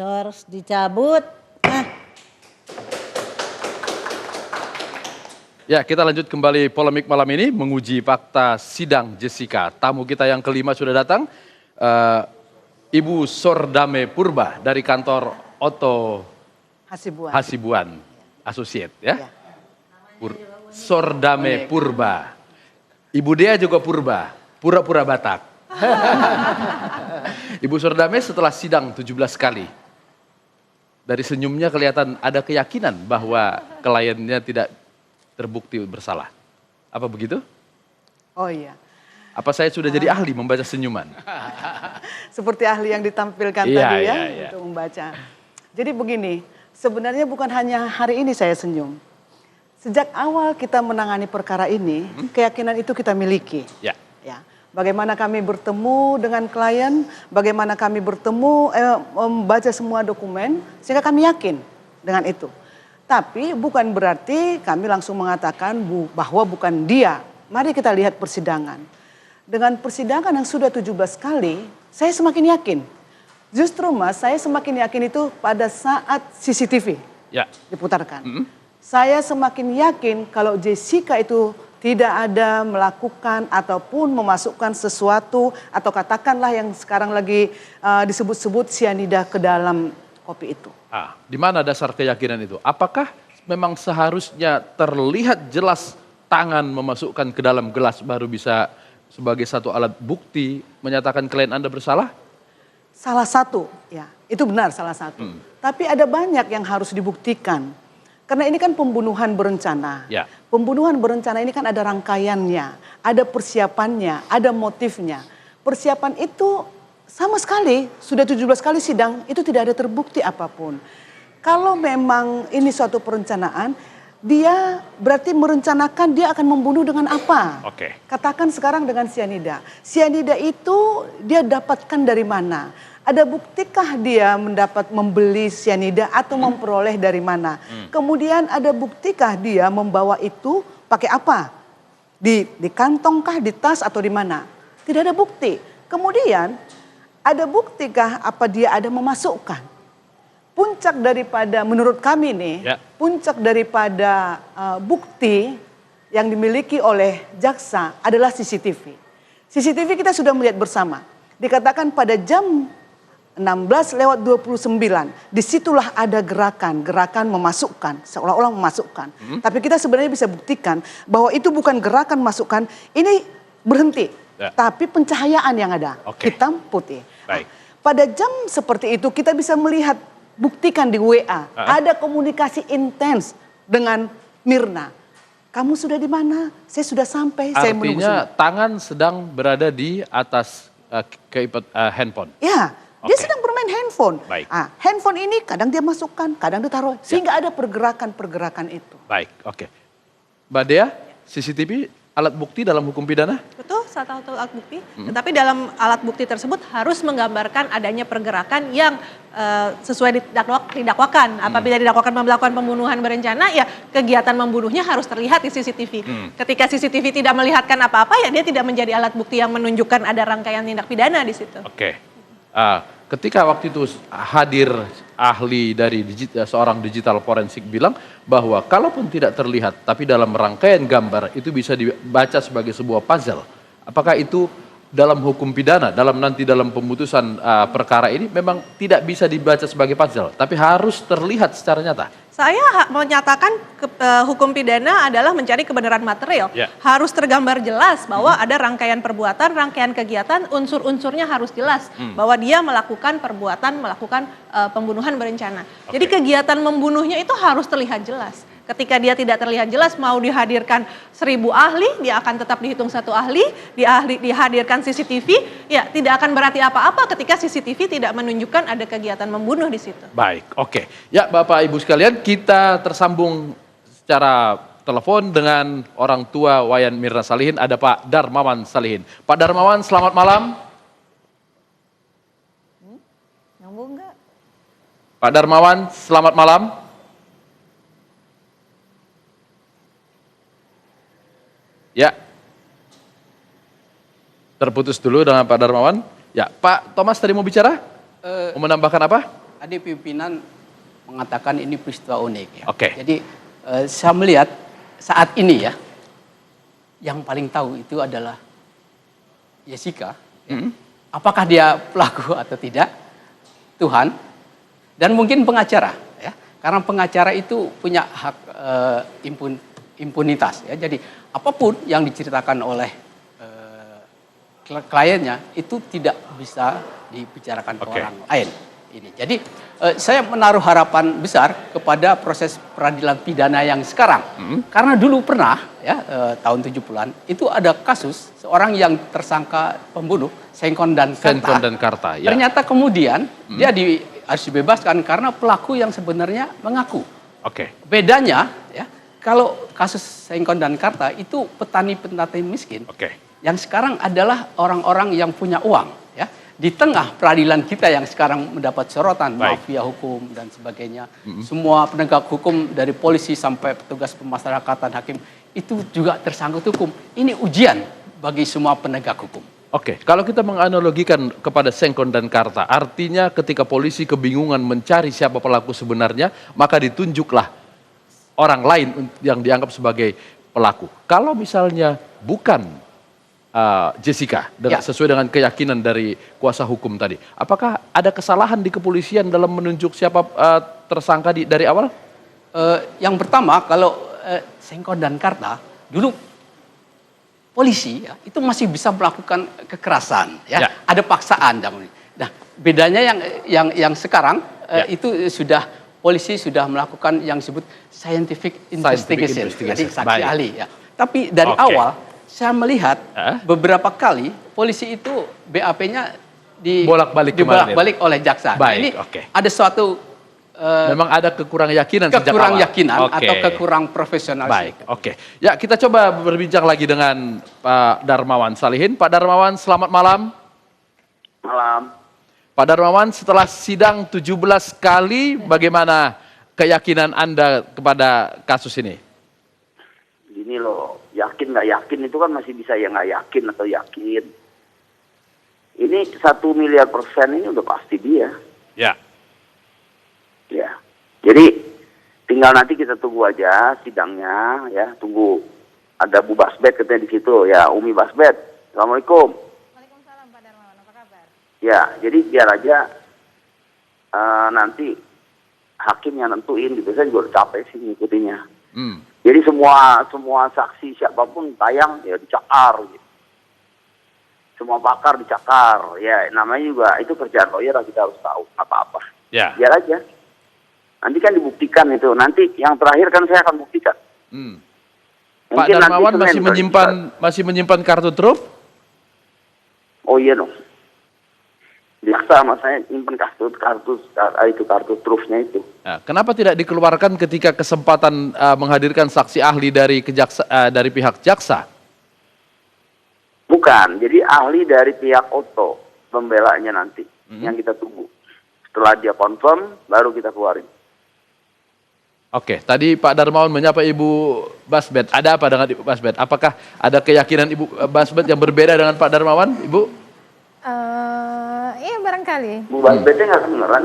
Harus dicabut. Ya, kita lanjut kembali polemik malam ini menguji fakta sidang Jessica. Tamu kita yang kelima sudah datang, Ibu Sordame Purba dari kantor Otto Hasibuan Associate, ya. Sordame Purba. Ibu Dea juga Purba, pura-pura Batak. Ibu Sordame setelah sidang 17 kali. Dari senyumnya kelihatan ada keyakinan bahwa kliennya tidak terbukti bersalah. Apa begitu? Oh iya. Apa saya sudah jadi ahli membaca senyuman? Seperti ahli yang ditampilkan tadi ya, untuk membaca. Jadi begini, sebenarnya bukan hanya hari ini saya senyum. Sejak awal kita menangani perkara ini, keyakinan itu kita miliki. Ya. Bagaimana kami bertemu dengan klien, bagaimana kami bertemu, membaca semua dokumen, sehingga kami yakin dengan itu. Tapi bukan berarti kami langsung mengatakan bahwa bukan dia. Mari kita lihat persidangan. Dengan persidangan yang sudah 17 kali, saya semakin yakin. Justru Mas, saya semakin yakin itu pada saat CCTV diputarkan. Saya semakin yakin kalau Jessica itu tidak ada melakukan ataupun memasukkan sesuatu atau katakanlah yang sekarang lagi disebut-sebut sianida ke dalam kopi itu. Di mana dasar keyakinan itu? Apakah memang seharusnya terlihat jelas tangan memasukkan ke dalam gelas baru bisa sebagai satu alat bukti menyatakan klien Anda bersalah? Salah satu, ya itu benar salah satu. Tapi ada banyak yang harus dibuktikan. Karena ini kan pembunuhan berencana. Ya. Pembunuhan berencana ini kan ada rangkaiannya, ada persiapannya, ada motifnya. Persiapan itu sama sekali, sudah 17 kali sidang, itu tidak ada terbukti apapun. Kalau memang ini suatu perencanaan, dia berarti merencanakan dia akan membunuh dengan apa? Katakan sekarang dengan sianida. Sianida itu dia dapatkan dari mana? Ada buktikah dia membeli sianida atau memperoleh dari mana? Kemudian ada buktikah dia membawa itu pakai apa? Di kantongkah, di tas atau di mana? Tidak ada bukti. Kemudian ada buktikah apa dia ada memasukkan? Puncak daripada menurut kami nih, puncak daripada bukti yang dimiliki oleh jaksa adalah CCTV. CCTV kita sudah melihat bersama. Dikatakan pada jam 16:29, disitulah ada gerakan memasukkan, seolah-olah memasukkan. Tapi kita sebenarnya bisa buktikan bahwa itu bukan gerakan masukkan, ini berhenti. Tapi pencahayaan yang ada, hitam putih. Pada jam seperti itu kita bisa melihat, buktikan di WA, ada komunikasi intens dengan Mirna. Kamu sudah di mana? Saya sudah sampai, saya menunggu. Artinya tangan sedang berada di atas handphone? Ya. Dia sedang bermain handphone. Handphone ini kadang dia masukkan, kadang ditaruh. Sehingga ada pergerakan-pergerakan itu. Baik, Mbak Dea, CCTV alat bukti dalam hukum pidana? Betul, salah satu alat bukti. Tetapi dalam alat bukti tersebut harus menggambarkan adanya pergerakan yang sesuai didakwakan. Apabila didakwakan melakukan pembunuhan berencana, ya kegiatan membunuhnya harus terlihat di CCTV. Ketika CCTV tidak melihatkan apa-apa, ya dia tidak menjadi alat bukti yang menunjukkan ada rangkaian tindak pidana di situ. Ketika waktu itu hadir ahli dari seorang digital forensik bilang bahwa kalaupun tidak terlihat tapi dalam rangkaian gambar itu bisa dibaca sebagai sebuah puzzle. Apakah itu dalam hukum pidana, dalam pemutusan perkara ini memang tidak bisa dibaca sebagai puzzle, tapi harus terlihat secara nyata? Saya menyatakan hukum pidana adalah mencari kebenaran material. Harus tergambar jelas bahwa ada rangkaian perbuatan, rangkaian kegiatan, unsur-unsurnya harus jelas. Bahwa dia melakukan pembunuhan berencana. Jadi kegiatan membunuhnya itu harus terlihat jelas. Ketika dia tidak terlihat jelas, mau dihadirkan 1000 ahli, dia akan tetap dihitung satu ahli, dihadirkan CCTV, ya tidak akan berarti apa-apa ketika CCTV tidak menunjukkan ada kegiatan membunuh di situ. Baik, ya Bapak Ibu sekalian, kita tersambung secara telepon dengan orang tua Wayan Mirna Salihin, ada Pak Darmawan Salihin. Pak Darmawan, selamat malam. Nyambung nggak? Pak Darmawan, selamat malam. Ya, terputus dulu dengan Pak Darmawan. Ya, Pak Thomas tadi mau bicara? Mau menambahkan apa? Tadi pimpinan mengatakan ini peristiwa unik ya. Oke. Jadi saya melihat saat ini ya, yang paling tahu itu adalah Jessica. Ya. Apakah dia pelaku atau tidak? Tuhan dan mungkin pengacara ya. Karena pengacara itu punya hak impunitas ya. Jadi apapun yang diceritakan oleh kliennya itu tidak bisa dibicarakan ke orang lain. Ini. Jadi saya menaruh harapan besar kepada proses peradilan pidana yang sekarang. Karena dulu pernah ya tahun 70-an itu ada kasus seorang yang tersangka pembunuh Sengkon dan Karta. Ya. Ternyata kemudian dia harus dibebaskan karena pelaku yang sebenarnya mengaku. Bedanya ya kalau kasus Sengkon dan Karta itu petani-petani miskin. Yang sekarang adalah orang-orang yang punya uang ya. Di tengah peradilan kita yang sekarang mendapat sorotan mafia hukum dan sebagainya. Semua penegak hukum dari polisi sampai petugas pemasyarakatan hakim itu juga tersangkut hukum. Ini ujian bagi semua penegak hukum. Kalau kita menganalogikan kepada Sengkon dan Karta, artinya ketika polisi kebingungan mencari siapa pelaku sebenarnya, maka ditunjuklah orang lain yang dianggap sebagai pelaku. Kalau misalnya bukan Jessica, sesuai dengan keyakinan dari kuasa hukum tadi, apakah ada kesalahan di kepolisian dalam menunjuk siapa tersangka dari awal? Yang pertama, kalau Sengkon dan Karta, dulu polisi ya, itu masih bisa melakukan kekerasan, ya. Ada paksaan. Nah, bedanya yang sekarang itu sudah polisi sudah melakukan yang disebut scientific investigation, jadi saksi ahli. Ya. Tapi dari awal saya melihat beberapa kali polisi itu BAP-nya dibolak-balik oleh jaksa. Nah, ini ada suatu memang ada kekurang yakinan atau kekurang profesionalisme. Ya, kita coba berbincang lagi dengan Pak Darmawan Salihin. Pak Darmawan, selamat malam. Malam. Pak Darmawan, setelah sidang 17 kali, bagaimana keyakinan Anda kepada kasus ini? Gini loh, yakin nggak yakin itu kan masih bisa ya nggak yakin atau yakin. Ini 1 miliar % ini udah pasti dia. Ya. Jadi tinggal nanti kita tunggu aja sidangnya ya, tunggu ada Bu Basbet katanya di situ ya, Umi Basbet. Assalamualaikum. Waalaikumsalam Pak Darmawan, apa kabar? Ya, jadi biar aja nanti hakim yang nentuin gitu, saya juga udah capek sih ngikutinya. Jadi semua saksi siapapun tayang ya dicakar gitu. Semua pakar dicakar. Ya namanya juga itu kerjaan lawyer, kita harus tahu apa-apa. Ya. Biar aja. Nanti kan dibuktikan itu. Nanti yang terakhir kan saya akan buktikan. Pak Darmawan masih menyimpan kartu truf? Oh iya dong. Biasa sama saya nyimpen kartu trufnya itu. Nah, kenapa tidak dikeluarkan ketika kesempatan menghadirkan saksi ahli dari pihak jaksa? Bukan, jadi ahli dari pihak Otto pembelanya nanti yang kita tunggu. Setelah dia confirm, baru kita keluarin. Tadi Pak Darmawan menyapa Ibu Basbet. Ada apa dengan Ibu Basbet? Apakah ada keyakinan Ibu Basbet yang berbeda dengan Pak Darmawan, Ibu? Iya barangkali. Bu Basbetnya nggak kedengeran?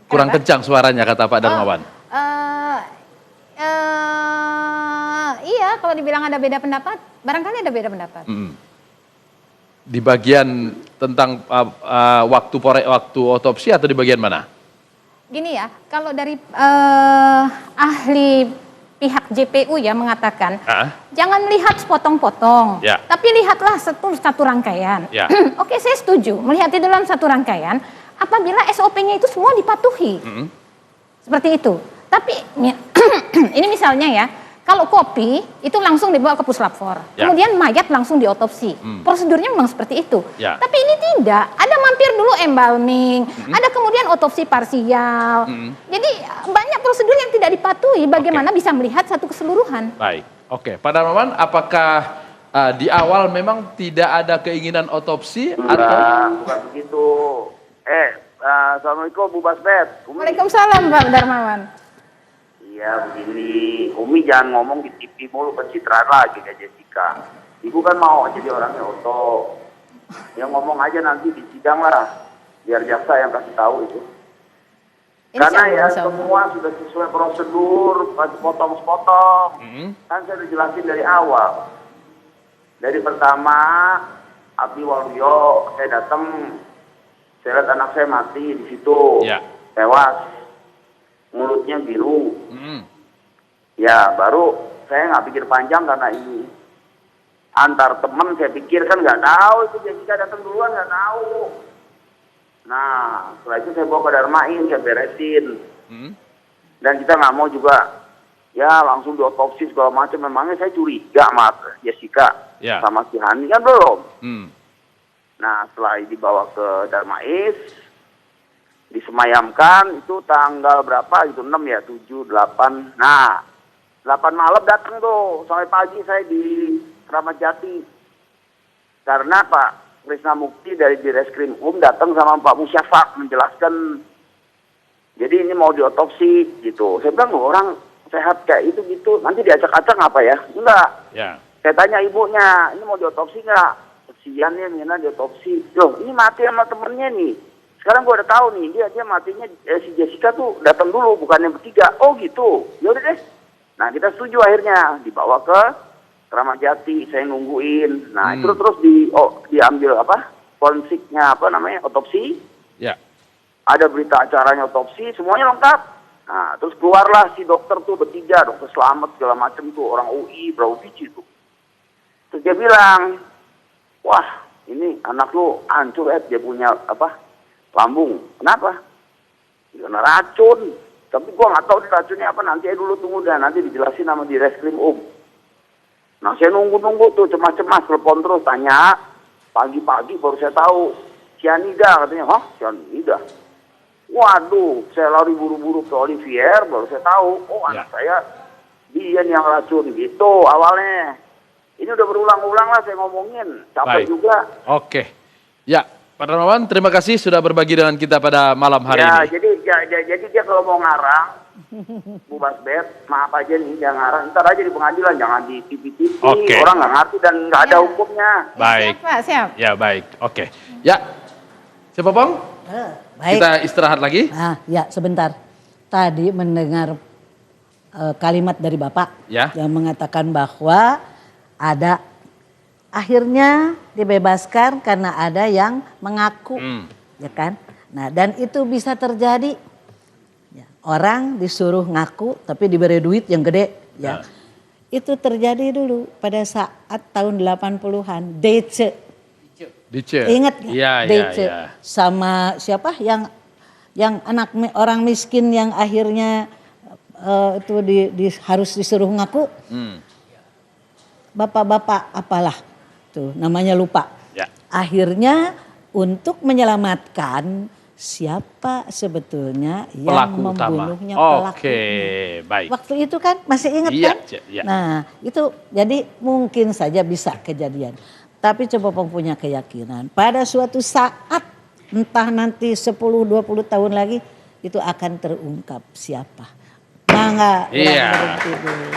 Kurang kencang suaranya kata Pak Darmawan. Iya, kalau dibilang ada beda pendapat, barangkali ada beda pendapat. Di bagian tentang waktu otopsi atau di bagian mana? Gini ya, kalau dari ahli pihak JPU ya mengatakan, jangan lihat sepotong-potong, tapi lihatlah satu rangkaian. Oke, saya setuju, melihat itu dalam satu rangkaian, apabila SOP-nya itu semua dipatuhi. Seperti itu. Tapi ini misalnya ya, kalau kopi itu langsung dibawa ke puslapfor, kemudian mayat langsung diotopsi. Prosedurnya memang seperti itu. Tapi ini tidak, ada mampir dulu embalming, ada kemudian otopsi parsial. Jadi banyak prosedur yang tidak dipatuhi, bagaimana bisa melihat satu keseluruhan. Baik, Pak Darmawan, apakah di awal memang tidak ada keinginan otopsi? Bukan begitu. Assalamualaikum Bu Basbet. Waalaikumsalam Pak Darmawan. Iya begini, Umi jangan ngomong di TV mulu, pencitraan lagi kayak Jessica. Ibu kan mau jadi orangnya Otto. Yang ngomong aja nanti di sidang lah, biar jaksa yang kasih tahu itu. Karena ya semua sudah sesuai prosedur, potong-potong. Kan saya udah jelasin dari awal. Dari pertama, Abdi Waluyo, saya datang, saya lihat anak saya mati di situ, tewas, mulutnya biru. Ya, baru saya nggak pikir panjang karena ini antar teman, saya pikir kan nggak tahu itu Jessica datang duluan, nggak tahu. Nah, setelah itu saya bawa ke Darmain, saya beresin. Dan kita nggak mau juga ya langsung diotopsi segala macam. Memangnya saya curiga sama Jessica sama si Hani kan belum. Nah, setelah dibawa ke Darmais, disemayamkan itu tanggal berapa gitu, 6 ya, 7, 8. Nah, 8 malam datang tuh, sampai pagi saya di Kramat Jati. Karena Pak Krisna Mukti dari Direskrim datang sama Pak Musyafak menjelaskan, jadi ini mau diotopsi gitu. Saya bilang, orang sehat kayak itu gitu, nanti diacak-acak apa ya? Enggak. Saya tanya ibunya, ini mau diotopsi nggak? Kesian ya, Mina diotopsi. Loh, ini mati sama temennya nih. Sekarang gue udah tahu nih, dia matinya si Jessica tuh datang dulu, bukan yang bertiga. Oh gitu, yaudah deh. Nah, kita setuju akhirnya dibawa ke Kramat Jati, saya nungguin. Nah, itu terus diambil forensiknya otopsi. Ada berita acaranya otopsi, semuanya lengkap. Nah, terus keluarlah si dokter tuh bertiga, dokter Selamat segala macam tuh, orang UI, berapa biji tuh. Terus dia bilang, wah ini anak lu hancur dia punya lambung. Kenapa? Karena racun. Tapi gua nggak tahu racunnya apa, nanti aja dulu tunggu dah, nanti dijelasin sama Direskrim Nah, saya nunggu tuh cemas-cemas, telepon terus tanya. Pagi-pagi baru saya tahu cyanida katanya. Hah, cyanida? Waduh, saya lari buru-buru ke Olivier, baru saya tahu, anak saya dia yang racun gitu awalnya. Ini udah berulang-ulang lah saya ngomongin, capek juga. Oke, ya Pak Darmawan, terima kasih sudah berbagi dengan kita pada malam hari ini. Jadi dia kalau mau ngarang, Bu Basbet, maaf aja nih, jangan ngarang, ntar aja di pengadilan, jangan di TV-TV, orang nggak ngerti dan nggak ada hukumnya. Baik, siap Pak, siap. Ya baik, oke. Ya, siapa Pong? Baik. Kita istirahat lagi. Ya sebentar. Tadi mendengar kalimat dari Bapak yang mengatakan bahwa ada akhirnya dibebaskan karena ada yang mengaku, ya kan? Nah, dan itu bisa terjadi. Ya, orang disuruh ngaku tapi diberi duit yang gede, ya. Itu terjadi dulu pada saat tahun 80-an, DC. Ingat gak? DC sama siapa yang anak orang miskin yang akhirnya itu harus disuruh ngaku. Bapak-bapak apalah tuh namanya lupa. Akhirnya untuk menyelamatkan siapa sebetulnya yang membunuhnya pelakunya. Baik. Waktu itu kan masih ingat kan? Nah, itu jadi mungkin saja bisa kejadian. Tapi coba punya keyakinan pada suatu saat entah nanti 10-20 tahun lagi itu akan terungkap siapa. Nah, enggak berhenti dulu.